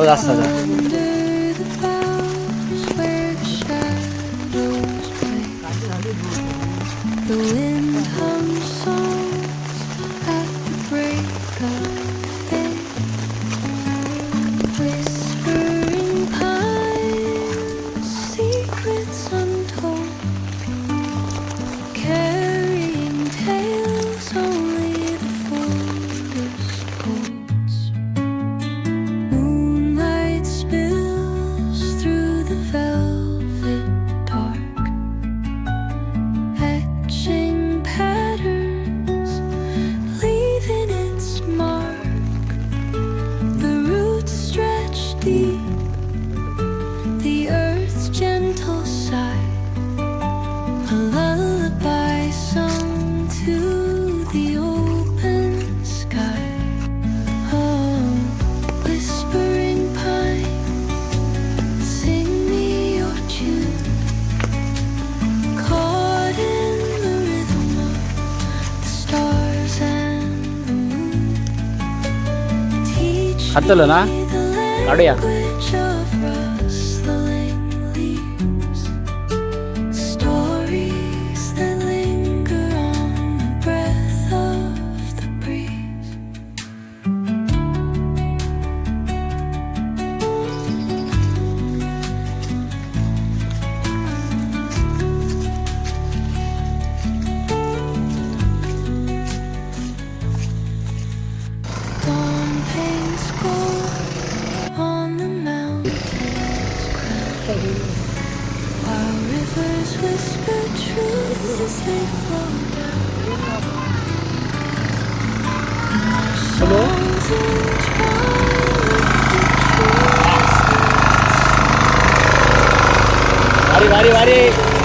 रास्ता था The wind hums songs at the break of day, whispering pines, secrets untold, carrying tales only the forest holds. Moonlight spills through the velvet dark, etching patterns, leaving its mark. The roots stretch deep, the earth's gentle sigh, a lullaby sung to the open sky. Oh, whispering pine, sing me your tune, caught in the rhythm of the stars and the moon. Teach 갔다 올라나? me the 나루야. language of rustling leaves, stories that linger on the breath of the breeze. Dawn paints gold on the mountain's crown, while rivers whisper truth as they flow down. Hello? Songs entwine with the trees वारी वारी वारी